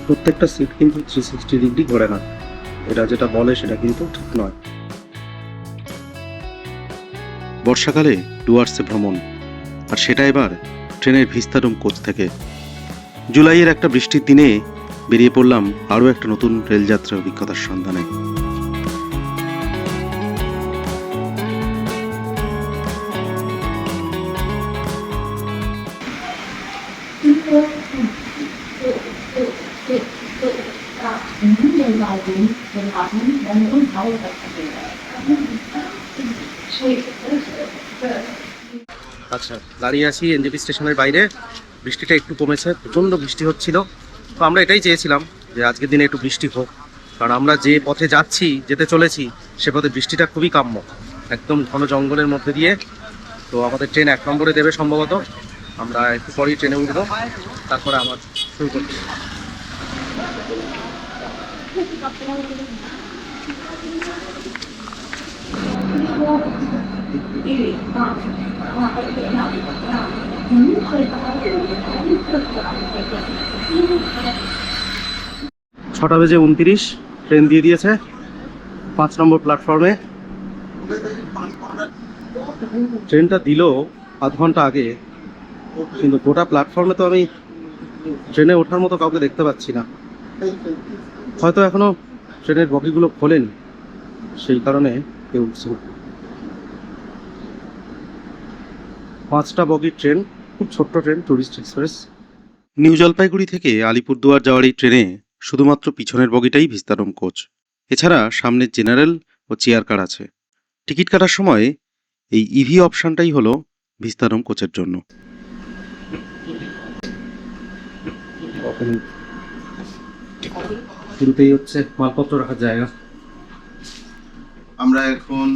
প্রত্যেকটা সিট কিন্তু 360 ডিগ্রি ঘোরে না, এটা যেটা বলে সেটা কিন্তু ঠিক নয়। বর্ষাকালে ডুয়ার্সে ভ্রমণ, আর সেটা এবার ট্রেনের ভিস্তাডোম কোচ থেকে। জুলাইয়ের একটা বৃষ্টির দিনে বেরিয়ে পড়লাম আরও একটা নতুন রেলযাত্রার অভিজ্ঞতার সন্ধানে। আচ্ছা, দাঁড়িয়ে আছি এনজেপি স্টেশনের বাইরে। বৃষ্টিটা একটু কমেছে, প্রচণ্ড বৃষ্টি হচ্ছিল। তো আমরা এটাই চেয়েছিলাম যে আজকের দিনে একটু বৃষ্টি হোক, কারণ আমরা যে পথে যেতে চলেছি সে পথে বৃষ্টিটা খুবই কাম্য, একদম ঘন জঙ্গলের মধ্যে দিয়ে। তো আমাদের ট্রেন 1 নম্বরে দেবে সম্ভবত, আমরা একটু পরেই ট্রেনে উঠবো, তারপরে আমার শুরু করছি। ছটা বেজে 29 ট্রেন দিয়ে দিয়েছে 5 নম্বর প্ল্যাটফর্মে। ট্রেনটা দিল আধ ঘন্টা আগে, কিন্তু গোটা প্ল্যাটফর্মে তো আমি ট্রেনে ওঠার মতো কাউকে দেখতে পাচ্ছি না। হয়তো এখনো ট্রেনের বগিগুলো খোলেনি, সেই কারণে কেউ উঠছে না। 5টা বগির ট্রেন, খুব ছোট্ট train, tourist express. New Jalpaiguri থেকে আলিপুরদুয়ার যাওয়ার এই ট্রেনে শুধুমাত্র পিছনের বগিটাই ভিস্তাডোম কোচ, এছাড়া সামনে জেনারেল ও চেয়ার কার আছে। টিকিট কাটার সময় এই ইভি অপশানটাই হলো ভিস্তাডোম কোচের জন্য। শুরুতেই হচ্ছে মালপত্র রাখার জায়গা। আমরা এখন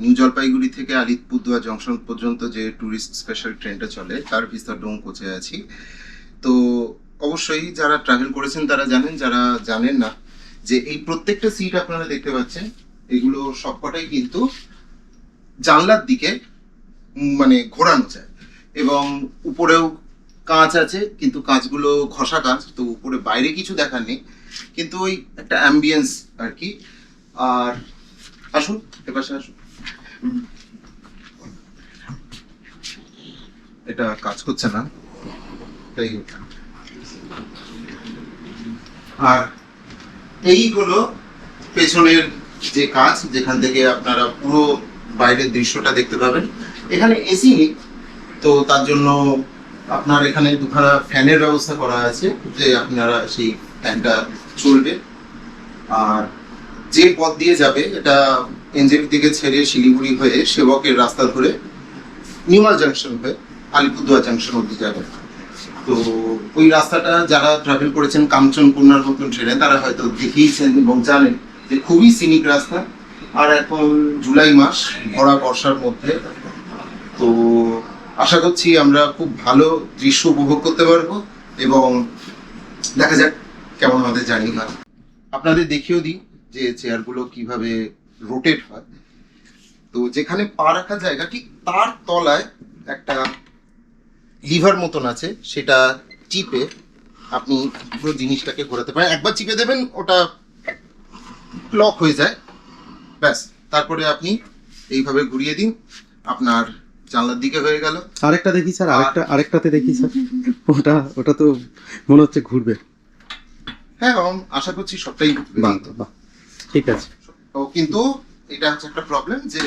নিউ জলপাইগুড়ি থেকে আলিপুরদুয়ার জংশন পর্যন্ত যে ট্যুরিস্ট স্পেশাল ট্রেনটা চলে তার ভিস্তাডোম কোচে আছি। তো অবশ্যই যারা ট্রাভেল করেছেন তারা জানেন, যারা জানেন না, যে এই প্রত্যেকটা সিট আপনারা দেখতে পাচ্ছেন এগুলো সবকটাই কিন্তু জানলার দিকে মানে ঘোরানো যায়, এবং উপরেও কাঁচ আছে, কিন্তু কাঁচগুলো ঘষা কাঁচ, তো উপরে বাইরে কিছু দেখার নেই, কিন্তু ওই একটা অ্যাম্বিয়েন্স আর কি। আর আসুন এপাশে আসুন, এটা কাজ করছে না তাই। আর এই হলো পেছনের যে কাঁচ, যেখান থেকে আপনারা পুরো বাইরের দৃশ্যটা দেখতে পাবেন। এখানে এসি নেই, তো তার জন্য আপনার এখানে দুখানা ফ্যানের ব্যবস্থা করা আছে, যে আপনারা সেই ফ্যানটা চলবে। আর যে পথ দিয়ে যাবে, এটা এনজেপি থেকে ছেড়ে শিলিগুড়ি হয়ে সেবকের রাস্তা ধরে নিউমাল জাংশন হয়ে আলিপুরদুয়ার জাংশন অবধি যাবে। তো ওই রাস্তাটা যারা ট্রাভেল করেছেন কাঞ্চনকন্যার মতন ট্রেনে তারা হয়তো দেখেইছেন এবং জানেন যে খুবই সিনিক রাস্তা। আর এখন জুলাই মাস, ভরা বর্ষার মধ্যে, তো আশা করছি আমরা খুব ভালো দৃশ্য উপভোগ করতে পারবো, এবং দেখা যাক কেমন আমাদের জার্নি হয়। আপনাদের দেখিয়েও দিই যে চেয়ারগুলো কিভাবে রোটেট হয়। তো যেখানে পা রাখার জায়গা, ঠিক তার তলায় একটা লিভার মতন আছে, সেটা চিপে আপনি পুরো জিনিসটাকে ঘোরাতে পারেন। একবার চিপে দেবেন, ওটা লক হয়ে যায়, ব্যাস। তারপরে আপনি এইভাবে ঘুরিয়ে দিন, আপনার জানলার দিকে হয়ে গেল। আরেকটা দেখি স্যার, আরেকটাতে দেখি স্যার, ওটা তো মনে হচ্ছে ঘুরবে। হ্যাঁ, আশা করছি সবটাই ঘুরবে। বাহ, ঠিক আছে। কিন্তু এটা হচ্ছে একটা প্রবলেম, যে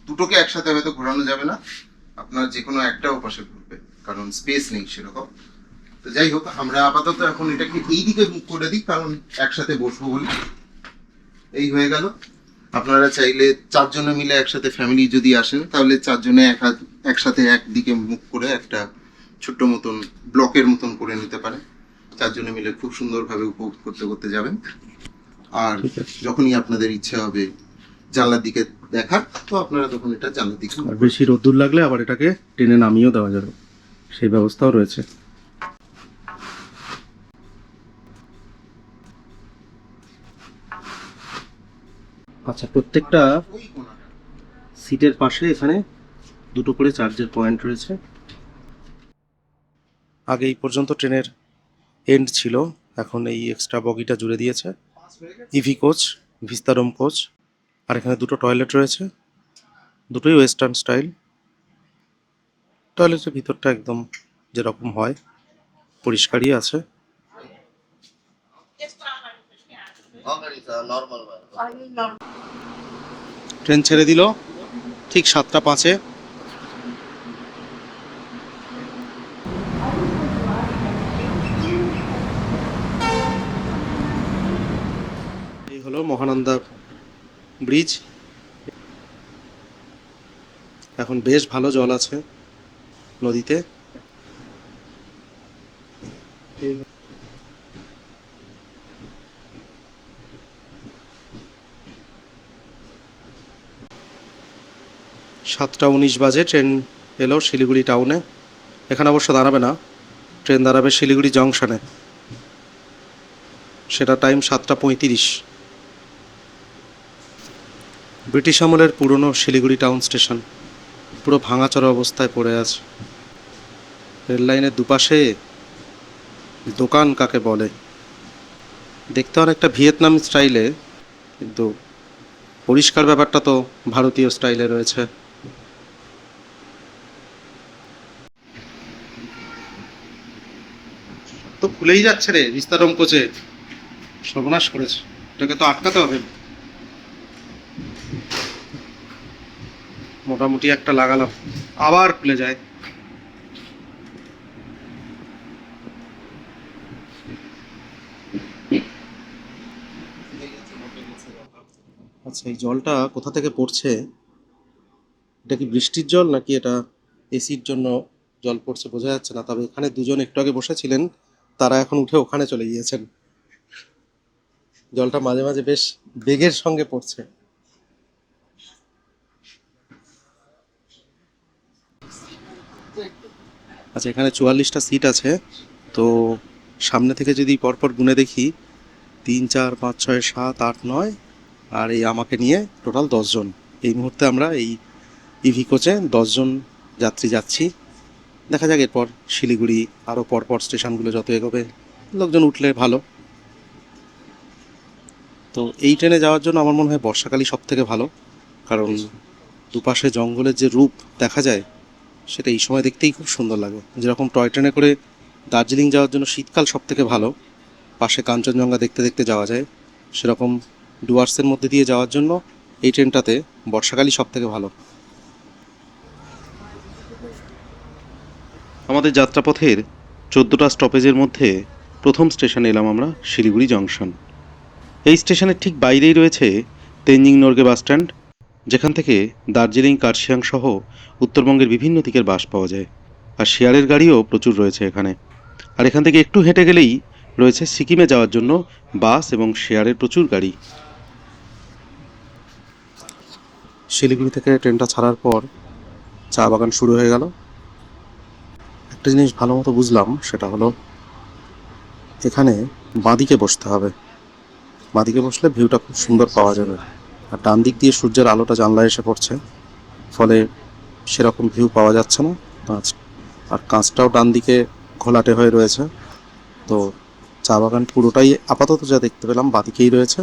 দুটোকে একসাথে হয়তো ঘোরানো যাবে না, আপনার যে কোনো একটা পাশে ঘুরবে, কারণ স্পেস নেই সেরকম। তো যাই হোক, আমরা আপাতত এখন এটাকে এই দিকে মুভ করে দিই, কারণ একসাথে বসবো বলে। এই হয়ে গেল। আপনারা চাইলে 4 জনে মিলে একসাথে, ফ্যামিলি যদি আসেন, তাহলে 4 জনে একসাথে একদিকে মুভ করে একটা ছোট্ট মতন ব্লকের মতন করে নিতে পারে। 4 জনে মিলে খুব সুন্দরভাবে উপভোগ করতে করতে যাবেন। আর যখনই আপনাদের ইচ্ছা হবে জানলার দিকে দেখার, তো আপনারা তখন এটা জানলার দিকে। আর বেশি রোদ্দুর লাগলে আবার এটাকে টেনে নামিয়েও দেওয়া যাবে, সেই ব্যবস্থাও রয়েছে। আচ্ছা, প্রত্যেকটা সিটের পাশে এখানে দুটো করে চার্জের পয়েন্ট রয়েছে। আগে এই পর্যন্ত ট্রেনের এন্ড ছিল এখন এই এক্সট্রা বগিটা জুড়ে দিয়েছে। ইভি কোচ, ভিস্তারম কোচ। আর এখানে দুটো টয়লেট রয়েছে, দুটোই ওয়েস্টার্ন স্টাইল। টয়লেটের ভিতরটা একদম যেরকম হয় পরিষ্কারই আছে। ট্রেন ছেড়ে দিল ঠিক 7:05-এ। এই হলো মহানন্দা ব্রিজ। এখন বেশ ভালো জল আছে নদীতে। সাতটা 19 বাজে ট্রেন এলো শিলিগুড়ি টাউনে। এখানে অবশ্য দাঁড়াবে না, ট্রেন দাঁড়াবে শিলিগুড়ি জংশনে। সেটা টাইম 7:35। ব্রিটিশ আমলের পুরনো শিলিগুড়ি টাউন স্টেশন পুরো ভাঙাচোরা অবস্থায় পড়ে আছে। রেল লাইনের দুপাশে দোকান কাকে বলে, দেখতে অনেকটা ভিয়েতনাম স্টাইলে, কিন্তু পরিষ্কার ব্যাপারটা তো ভারতীয় স্টাইলে রয়েছে। তো খুলেই যাচ্ছে রে বিস্তারম কোচে, সর্বনাশ করেছে। এটাকে তো আটকাতে হবে। মোটামুটি একটা লাগালাম, আবার খুলে যায়। আচ্ছা, এই জলটা কোথা থেকে পড়ছে? এটা কি বৃষ্টির জল নাকি এটা এসির জন্য জল পড়ছে বোঝা যাচ্ছে না। তবে এখানে দুজন একটু আগে বসেছিলেন, তারা এখন উঠে ওখানে চলে গিয়েছেন। জলটা মাঝে মাঝে বেশ বেগের সঙ্গে পড়ছে। আচ্ছা, এখানে 44টা সিট আছে। তো সামনে থেকে যদি পরপর গুনে দেখি, 3, 4, 5, 6, 7, 8, 9 আর এই আমাকে নিয়ে টোটাল 10 জন। এই মুহূর্তে আমরা এই ইভি কোচে 10 জন যাত্রী যাচ্ছি। দেখা যাক এরপর শিলিগুড়ি আরও পরপর স্টেশনগুলো যত এগোবে লোকজন উঠলে ভালো। তো এই ট্রেনে যাওয়ার জন্য আমার মনে হয় বর্ষাকালই সব থেকে ভালো, কারণ দুপাশে জঙ্গলের যে রূপ দেখা যায় সেটা এই সময় দেখতেই খুব সুন্দর লাগে। যেরকম টয় ট্রেনে করে দার্জিলিং যাওয়ার জন্য শীতকাল সব থেকে ভালো, পাশে কাঞ্চনজঙ্ঘা দেখতে দেখতে যাওয়া যায়, সেরকম ডুয়ার্সের মধ্যে দিয়ে যাওয়ার জন্য এই ট্রেনটাতে বর্ষাকালই সব থেকে ভালো। আমাদের যাত্রাপথের 14টা স্টপেজের মধ্যে প্রথম স্টেশনে এলাম আমরা শিলিগুড়ি জংশন। এই স্টেশনের ঠিক বাইরেই রয়েছে তেনজিং নোরগে বাস স্ট্যান্ড, যেখান থেকে দার্জিলিং, কার্শিয়াং সহ উত্তরবঙ্গের বিভিন্ন দিকের বাস পাওয়া যায়। আর শেয়ারের গাড়িও প্রচুর রয়েছে এখানে। আর এখান থেকে একটু হেঁটে গেলেই রয়েছে সিকিমে যাওয়ার জন্য বাস এবং শেয়ারের প্রচুর গাড়ি। শিলিগুড়ি থেকে ট্রেনটা ছাড়ার পর চা বাগান শুরু হয়ে গেল। একটা জিনিস ভালো মতো বুঝলাম, সেটা হলো এখানে বাঁদিকে বসতে হবে। বাঁদিকে বসলে ভিউটা খুব সুন্দর পাওয়া যাবে। আর ডান দিক দিয়ে সূর্যের আলোটা জানলায় এসে পড়ছে, ফলে সেরকম ভিউ পাওয়া যাচ্ছে না। আর কাঁচটাও ডান দিকে ঘোলাটে হয়ে রয়েছে। তো চা বাগান পুরোটাই আপাতত যা দেখতে পেলাম বাঁদিকেই রয়েছে।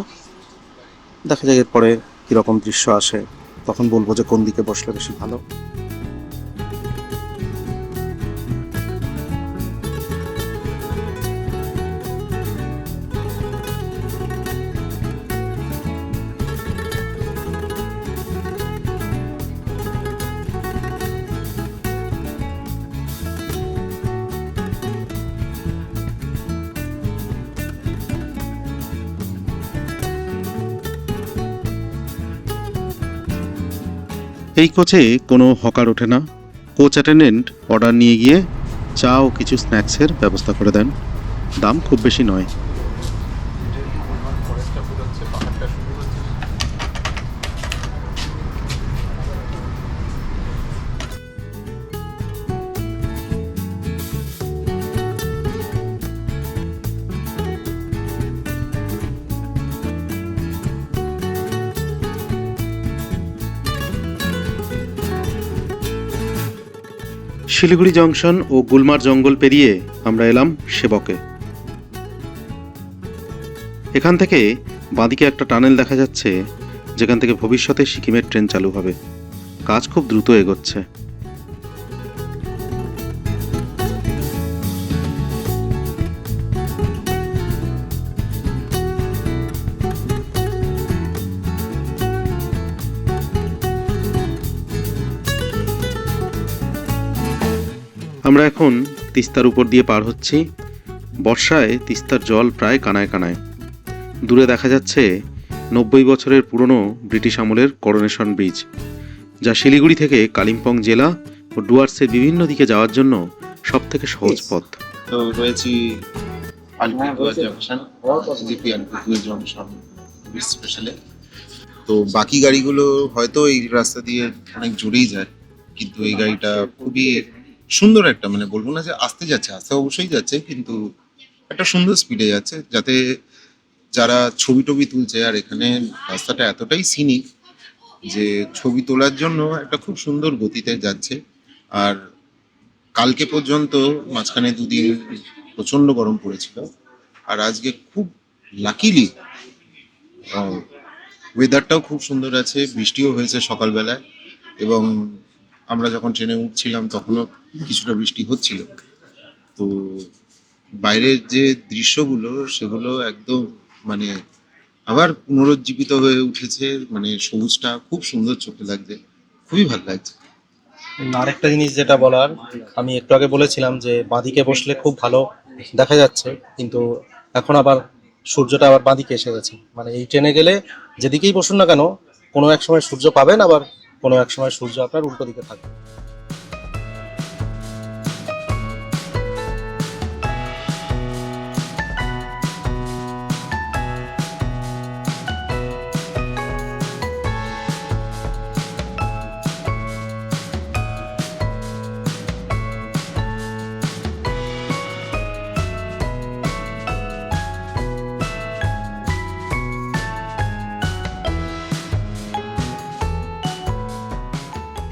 দেখা যায় এরপরে কীরকম দৃশ্য আসে, তখন বলবো যে কোন দিকে বসলে বেশি ভালো। এই কোচে কোনো হকার ওঠে না। কোচ অ্যাটেন্ডেন্ট অর্ডার নিয়ে গিয়ে চা ও কিছু স্ন্যাক্সের ব্যবস্থা করে দেন। দাম খুব বেশি নয়। শিলিগুড়ি জংশন ও গুলমার জঙ্গল পেরিয়ে আমরা এলাম সেবকে। এখান থেকে বাঁদিকে একটা টানেল দেখা যাচ্ছে, যেখান থেকে ভবিষ্যতে সিকিমের ট্রেন চালু হবে। কাজ খুব দ্রুত এগোচ্ছে। আমরা এখন তিস্তার উপর দিয়ে পার হচ্ছি। বর্ষায় তিস্তার জল প্রায় কানায় কানায়। দূরে দেখা যাচ্ছে 90 বছরের পুরনো ব্রিটিশ আমলের করোনেশন ব্রিজ, যা শিলিগুড়ি থেকে কালিম্পং জেলা ও ডুয়ার্সের বিভিন্ন দিকে যাওয়ার জন্য সব থেকে সহজ পথ। তো রয়েছি Alipurduar junction, GP Alipurduar junction স্পেশালে। তো বাকি গাড়িগুলো হয়তো এই রাস্তা দিয়ে অনেক জোরেই যায়, কিন্তু এই গাড়িটা খুবই সুন্দর একটা, মানে বলবো না যে আস্তে যাচ্ছে, আস্তে অবশ্যই যাচ্ছে, কিন্তু একটা সুন্দর স্পিডে যাচ্ছে, যাতে যারা ছবি টবি তুলছে, আর এখানে রাস্তাটা এতটাই সিনিক যে ছবি তোলার জন্য একটা খুব সুন্দর গতিতে যাচ্ছে। আর কালকে পর্যন্ত মাঝখানে দুদিন প্রচন্ড গরম পড়েছিল, আর আজকে খুব লাকিলি ওয়েদারটাও খুব সুন্দর আছে, বৃষ্টিও হয়েছে সকালবেলায়, এবং আমরা যখন ট্রেনে উঠছিলাম তখনও কিছুটা বৃষ্টি হচ্ছিল। তো বাইরের যে দৃশ্যগুলো সেগুলো একদম মানে আবার পুনরুজ্জীবিত হয়ে উঠেছে, মানে সবুজটা খুব সুন্দর চোখে লাগছে, খুবই ভালো লাগছে। আরেকটা জিনিস যেটা বলার, আমি একটু আগে বলেছিলাম যে বাঁদিকে বসলে খুব ভালো দেখা যাচ্ছে, কিন্তু এখন আবার সূর্যটা আবার বাঁদিকে এসে গেছে। মানে এই ট্রেনে গেলে যেদিকেই বসুন না কেন, কোনো এক সময় সূর্য পাবেন, আবার কোনো এক সময় সূর্য আপনার উল্টো দিকে থাকবে।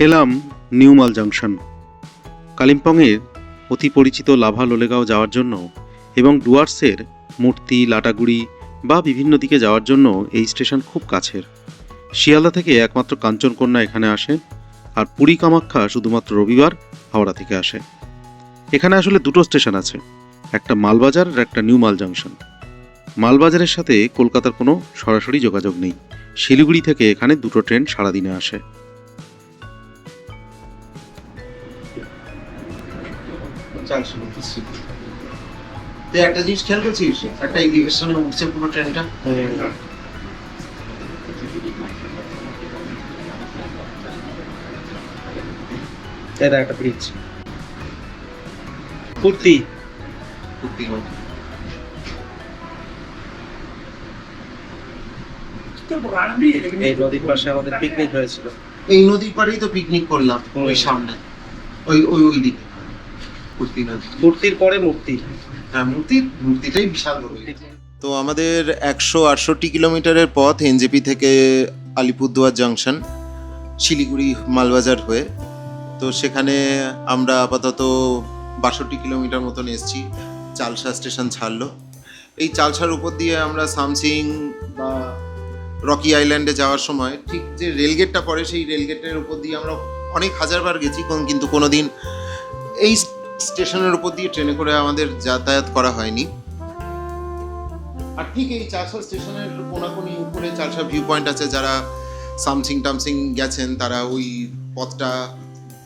এলাম নিউমাল জাংশন। কালিম্পংয়ের অতি পরিচিত লাভা লোলেগাঁও যাওয়ার জন্য এবং ডুয়ার্সের মূর্তি, লাটাগুড়ি বা বিভিন্ন দিকে যাওয়ার জন্য এই স্টেশন খুব কাছের। শিয়ালদা থেকে একমাত্র কাঞ্চনকন্যা এখানে আসে, আর পুরী কামাখ্যা শুধুমাত্র রবিবার হাওড়া থেকে আসে। এখানে আসলে দুটো স্টেশন আছে, একটা মালবাজার আর একটা নিউমাল জাংশন। মালবাজারের সাথে কলকাতার কোনো সরাসরি যোগাযোগ নেই। শিলিগুড়ি থেকে এখানে দুটো ট্রেন সারাদিনে আসে। তুই একটা জিনিস খেয়াল করছিস, একটা এলিভেশনে উঠছে পুরো ট্রেনটা। এটা একটা ব্রিজ, কুর্তি। এই নদীর পাশে আমাদের পিকনিক হয়েছিল। এই নদীর পাড়েই তো পিকনিক করলাম, ওই সামনে, ওই ওই ওই দিকে কুর্তি নদী। কুর্তির পরে মূর্তি। হ্যাঁ, মূর্তিটাই বিশাল বড়। তো আমাদের 168 কিলোমিটারের পথ এনজেপি থেকে আলিপুরদুয়ার জাংশন, শিলিগুড়ি মালবাজার হয়ে। তো সেখানে আমরা আপাতত 62 কিলোমিটার মতন এসেছি। চালসা স্টেশন ছাড়লো। এই চালসার উপর দিয়ে আমরা সামসিং বা রকি আইল্যান্ডে যাওয়ার সময় ঠিক যে রেলগেটটা পড়ে, সেই রেলগেটের উপর দিয়ে আমরা অনেক হাজারবার গেছি, কিন্তু কোনোদিন এই স্টেশনের উপর দিয়ে ট্রেনে করে আমাদের যাতায়াত করা হয়নি। আর ঠিক এই চালসা স্টেশনের কোনাকুনি উপরে চালসা ভিউ পয়েন্ট আছে, যারা সামসিং টামসিং গেছেন তারা ওই পথটা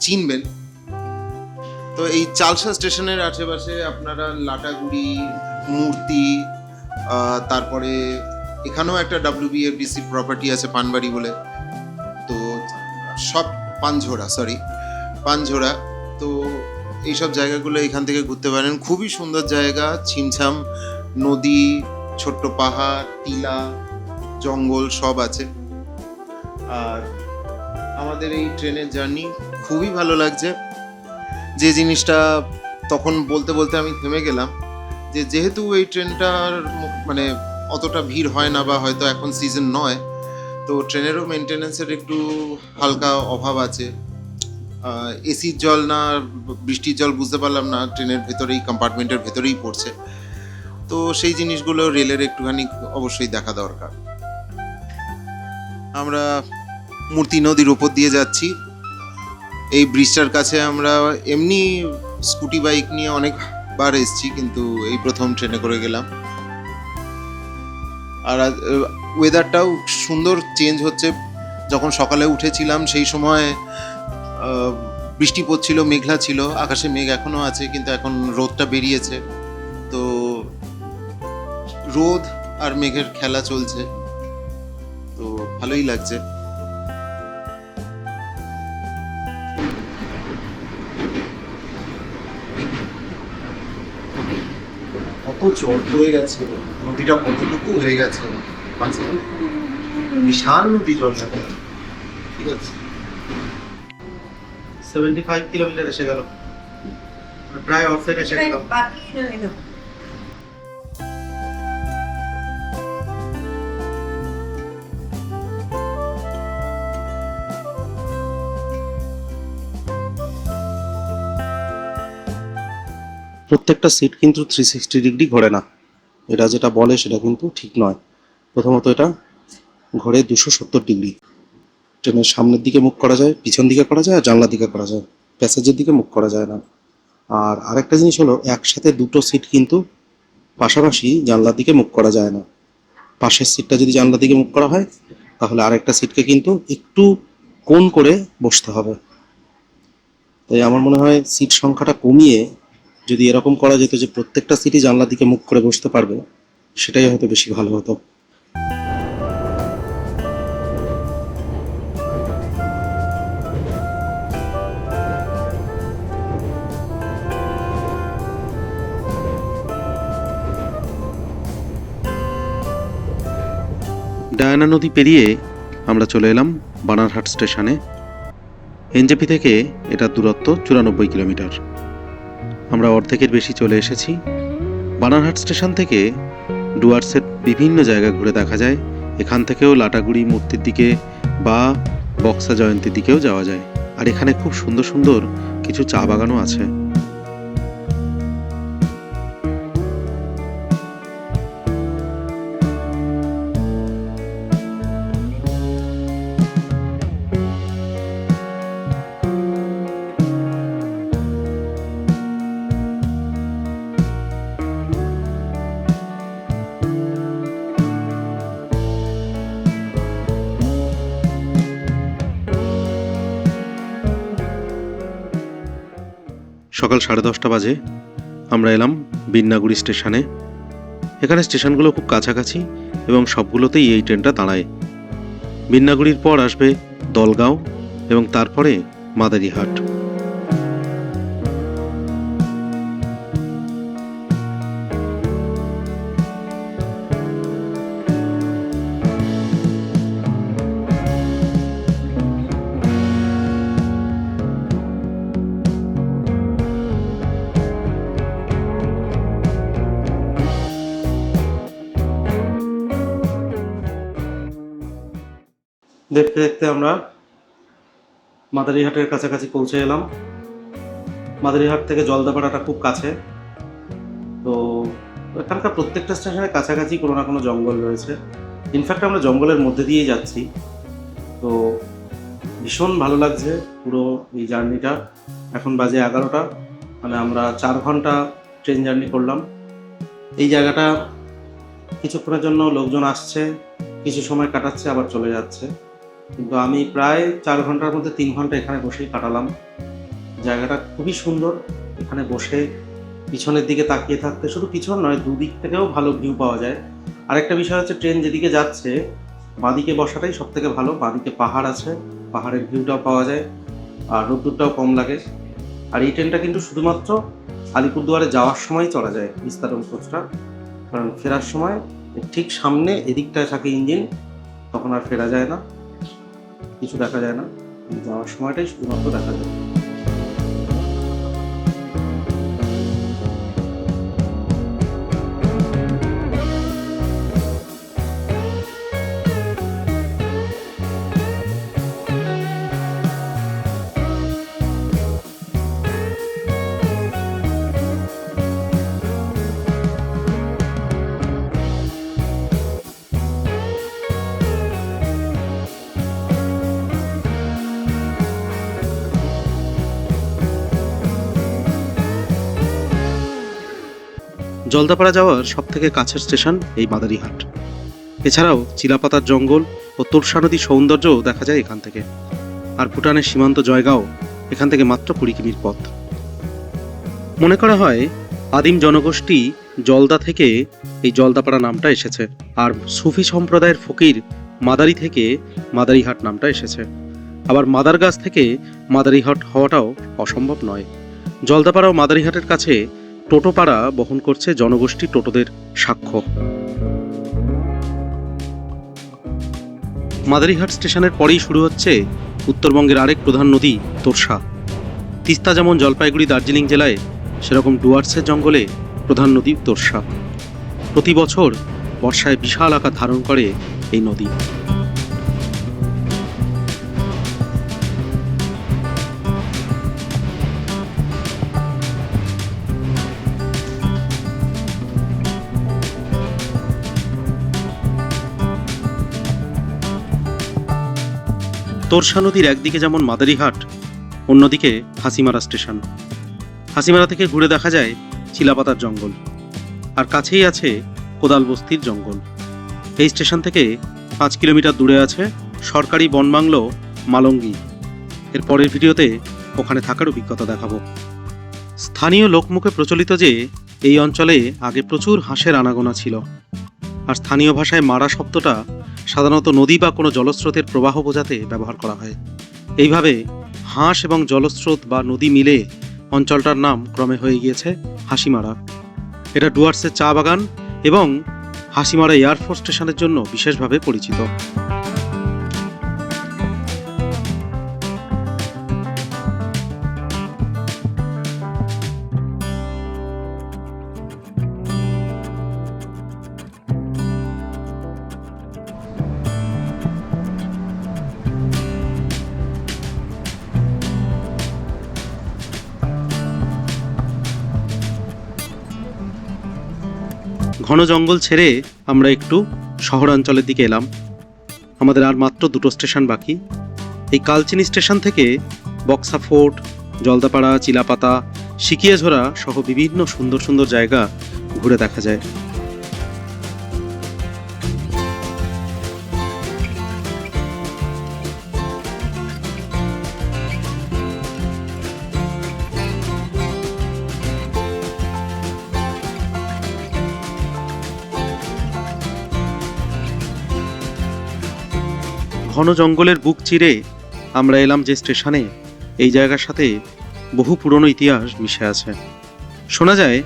চিনবেন। তো এই চালসা স্টেশনের আশেপাশে আপনারা লাটাগুড়ি, মূর্তি, তারপরে এখানেও একটা WBFDC প্রপার্টি আছে পানবাড়ি বলে, তো সব পানঝোড়া। তো এইসব জায়গাগুলো এখান থেকে ঘুরতে পারেন। খুবই সুন্দর জায়গা, ছিমছাম নদী, ছোট্ট পাহাড়, টিলা, জঙ্গল সব আছে। আর আমাদের এই ট্রেনের জার্নি খুবই ভালো লাগছে। যে জিনিসটা তখন বলতে বলতে আমি থেমে গেলাম, যে যেহেতু এই ট্রেনটার মানে অতটা ভিড় হয় না, বা হয়তো এখন সিজন নয়, তো ট্রেনেরও মেনটেন্যান্সের একটু হালকা অভাব আছে। এসির জল না বৃষ্টির জল বুঝতে পারলাম না, ট্রেনের ভেতরেই, কম্পার্টমেন্টের ভেতরেই পড়ছে। তো সেই জিনিসগুলো রেলের একটুখানি অবশ্যই দেখা দরকার। আমরা মূর্তি নদীর ওপর দিয়ে যাচ্ছি। এই ব্রিজটার কাছে আমরা এমনি স্কুটি বাইক নিয়ে অনেকবার এসেছি, কিন্তু এই প্রথম ট্রেনে করে গেলাম। আর ওয়েদারটাও সুন্দর চেঞ্জ হচ্ছে। যখন সকালে উঠেছিলাম সেই সময় বৃষ্টি পড়ছিল, মেঘলা ছিল, আকাশে মেঘ এখনো আছে, কিন্তু এখন রোদটা বেরিয়েছে। তো রোদ আর মেঘের খেলা চলছে, তো ভালোই লাগছে। কত জল হয়ে গেছে, নদীটা কতটুকু হয়ে গেছে, বিশাল নদী জল। ঠিক আছে, 75 কিলোমিটার এসে গেল, প্রায় অর্ধেক এসে গেল। প্রত্যেকটা সিট কিন্তু 360 ডিগ্রি ঘোরে না, এটা যেটা বলে সেটা কিন্তু ঠিক নয়। প্রথমত এটা ঘোরে 270 ডিগ্রি। ট্রেনের সামনের দিকে মুখ করা যায়, পিছন দিকে করা যায়, আর জানলার দিকে করা যায়, প্যাসেজের দিকে মুখ করা যায় না। আর আরেকটা জিনিস হলো, একসাথে দুটো সিট কিন্তু পাশাপাশি জানলার দিকে মুখ করা যায় না। পাশের সিটটা যদি জানলার দিকে মুখ করা হয়, তাহলে আরেকটা সিটকে কিন্তু একটু কোণ করে বসতে হবে। তাই আমার মনে হয় সিট সংখ্যাটা কমিয়ে যদি এরকম করা যেত যে প্রত্যেকটা সিটই জানলার দিকে মুখ করে বসতে পারবে, সেটাই হয়তো বেশি ভালো হতো। ডায়ানা নদী পেরিয়ে আমরা চলে এলাম বানারহাট স্টেশনে। এনজেপি থেকে এটা দূরত্ব 94 কিলোমিটার। আমরা অর্ধেকের বেশি চলে এসেছি। বানারহাট স্টেশন থেকে ডুয়ার্সের বিভিন্ন জায়গা ঘুরে দেখা যায়। এখান থেকেও লাটাগুড়ি মূর্তির দিকে বা বক্সা জয়ন্তীর দিকেও যাওয়া যায়। আর এখানে খুব সুন্দর সুন্দর কিছু চা বাগানও আছে। সকাল 10:30 বাজে আমরা এলাম বিন্নাগুড়ি স্টেশনে। এখানে স্টেশনগুলো খুব কাছাকাছি এবং সবগুলোতেই এই ট্রেনটা দাঁড়ায়। বিন্নাগুড়ির পর আসবে দলগাঁও এবং তারপরে মাদারিহাট। দেখতে দেখতে আমরা মাদারিহাটের কাছাকাছি পৌঁছে এলাম। মাদারিহাট থেকে জলদাপাড়াটা খুব কাছে। তো এখানকার প্রত্যেকটা স্টেশনের কাছাকাছি কোনো না কোনো জঙ্গল রয়েছে। ইনফ্যাক্ট আমরা জঙ্গলের মধ্যে দিয়েই যাচ্ছি। তো ভীষণ ভালো লাগছে পুরো এই জার্নিটা। এখন বাজে 11টা, মানে আমরা 4 ঘন্টা ট্রেন জার্নি করলাম। এই জায়গাটা কিছুক্ষণের জন্য লোকজন আসছে, কিছু সময় কাটাচ্ছে, আবার চলে যাচ্ছে। কিন্তু আমি প্রায় 4 ঘন্টার মধ্যে 3 ঘন্টা এখানে বসেই কাটালাম। জায়গাটা খুবই সুন্দর। এখানে বসে পিছনের দিকে তাকিয়ে থাকতে, শুধু পিছন নয়, দুদিক থেকেও ভালো ভিউ পাওয়া যায়। আরেকটা বিষয় হচ্ছে, ট্রেন যেদিকে যাচ্ছে বাঁদিকে বসাটাই সব থেকে ভালো। বাঁদিকে পাহাড় আছে, পাহাড়ের ভিউটাও পাওয়া যায়, আর রোদ্দুরটাও কম লাগে। আর এই ট্রেনটা কিন্তু শুধুমাত্র আলিপুরদুয়ারে যাওয়ার সময় চলা যায় বিস্তারণ কোচটা, কারণ ফেরার সময় ঠিক সামনে এদিকটায় থাকে ইঞ্জিন, তখন আর ফেরা যায় না, কিছু দেখা যায় না। যাওয়ার সময়টাই শুধুমাত্র দেখা যায়। জলদাপাড়া যাওয়ার সবথেকে কাছের স্টেশন এই মাদারিহাট। এছাড়াও চিলাপাতার জঙ্গল ও তোরসা নদীর সৌন্দর্যও দেখা যায় এখান থেকে। আর ভুটানের সীমান্ত জয়গাঁও এখান থেকে মাত্র 20 কিমির পথ। মনে করা হয় আদিম জনগোষ্ঠী জলদা থেকে এই জলদাপাড়া নামটা এসেছে, আর সুফি সম্প্রদায়ের ফকির মাদারি থেকে মাদারিহাট নামটা এসেছে। আবার মাদার গাছ থেকে মাদারিহাট হওয়াটাও অসম্ভব নয়। জলদাপাড়া ও মাদারিহাটের কাছে টোটোপাড়া বহন করছে জনগোষ্ঠী টোটোদের সাক্ষ্য। মাদারিহাট স্টেশনের পরেই শুরু হচ্ছে উত্তরবঙ্গের আরেক প্রধান নদী তোরসা। তিস্তা যেমন জলপাইগুড়ি দার্জিলিং জেলায়, সেরকম ডুয়ার্সের জঙ্গলে প্রধান নদী তোরসা। প্রতি বছর বর্ষায় বিশাল আকার ধারণ করে এই নদী। তোরসা নদীর একদিকে যেমন মাদারিহাট, অন্যদিকে হাসিমারা স্টেশন। হাসিমারা থেকে ঘুরে দেখা যায় চিলাপাতার জঙ্গল, আর কাছেই আছে কোদাল বস্তির জঙ্গল। এই স্টেশন থেকে 5 কিলোমিটার দূরে আছে সরকারি বনবাংলো মালঙ্গি। এর পরের ভিডিওতে ওখানে থাকার অভিজ্ঞতা দেখাবো। স্থানীয় লোকমুখে প্রচলিত যে এই অঞ্চলে আগে প্রচুর হাঁসের আনাগোনা ছিল, আর স্থানীয় ভাষায় মারা শব্দটা সাধারণত নদী বা কোনো জলস্রোতের প্রবাহ বোঝাতে ব্যবহার করা হয়। এইভাবে হাঁস এবং জলস্রোত বা নদী মিলে অঞ্চলটার নাম ক্রমে হয়ে গিয়েছে হাসিমারা। এটা ডুয়ার্সের চা বাগান এবং হাসিমারা এয়ারফোর্স স্টেশনের জন্য বিশেষভাবে পরিচিত। ঘন জঙ্গল ছেড়ে আমরা একটু শহরাঞ্চলের দিকে এলাম। আমাদের আর মাত্র 2টো স্টেশন বাকি। এই কালচিনি স্টেশন থেকে বক্সা ফোর্ট, জলদাপাড়া, চিলাপাতা, সিকিয়াঝোড়া সহ বিভিন্ন সুন্দর সুন্দর জায়গা ঘুরে দেখা যায়। ঘন জঙ্গলের বুক চিরে আমরা এলাম যে স্টেশনে, এই জায়গার সাথে বহু পুরনো ইতিহাস মিশে আছে। শোনা যায়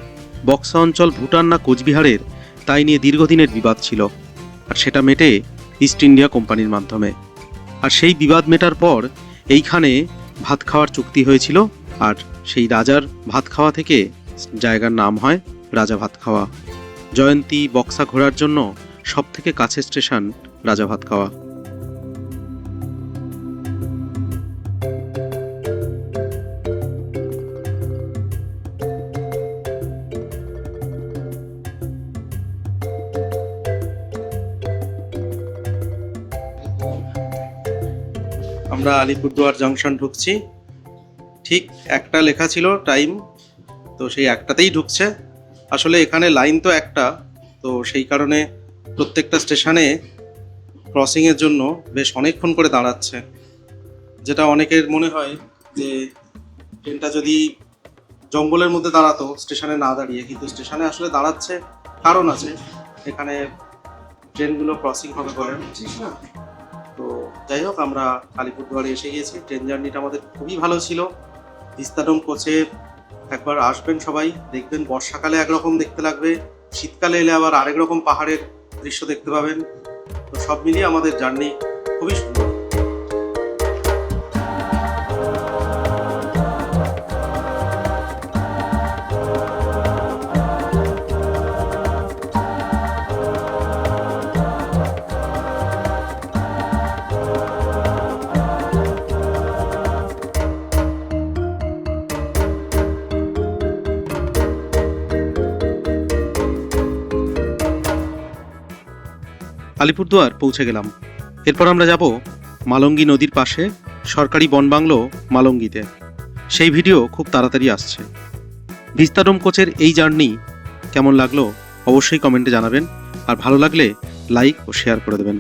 বক্সা অঞ্চল ভুটান না কোচবিহারের, তাই নিয়ে দীর্ঘদিনের বিবাদ ছিল, আর সেটা মেটে ইস্ট ইন্ডিয়া কোম্পানির মাধ্যমে। আর সেই বিবাদ মেটার পর এইখানে ভাত খাওয়ার চুক্তি হয়েছিল, আর সেই রাজার ভাত খাওয়া থেকে জায়গার নাম হয় রাজা ভাত খাওয়া। জয়ন্তী বক্সা ঘোরার জন্য সব থেকে কাছের স্টেশন রাজা ভাত খাওয়া। আমরা আলিপুরদুয়ার জংশন ঢুকছি। ঠিক একটা লেখা ছিল টাইম, তো সেই একটাতেই ঢুকছে। আসলে এখানে লাইন তো একটা, তো সেই কারণে প্রত্যেকটা স্টেশনে ক্রসিংয়ের জন্য বেশ অনেকক্ষণ করে দাঁড়াচ্ছে, যেটা অনেকের মনে হয় যে ট্রেনটা যদি জঙ্গলের মধ্যে দাঁড়াতো স্টেশনে না দাঁড়িয়ে, কিন্তু স্টেশনে আসলে দাঁড়াচ্ছে কারণ আছে, এখানে ট্রেনগুলো ক্রসিং হবে বলে। তো যাই হোক, আমরা আলিপুরদুয়ারে এসে গিয়েছি। ট্রেন জার্নিটা আমাদের খুবই ভালো ছিল। ভিস্তাডোম কোচে একবার আসবেন সবাই, দেখবেন বর্ষাকালে একরকম দেখতে লাগবে, শীতকালে এলে আবার আরেক রকম পাহাড়ের দৃশ্য দেখতে পাবেন। তো সব মিলিয়ে আমাদের জার্নি খুবই সুন্দর। আলিপুরদুয়ার পৌঁছে গেলাম। এরপর আমরা যাব মালঙ্গি নদীর পাশে সরকারি বনবাংলো মালঙ্গিতে। সেই ভিডিও খুব তাড়াতাড়ি আসছে। ভিস্তাডোম কোচের এই জার্নি কেমন লাগলো অবশ্যই কমেন্টে জানাবেন, আর ভালো লাগলে লাইক ও শেয়ার করে দেবেন।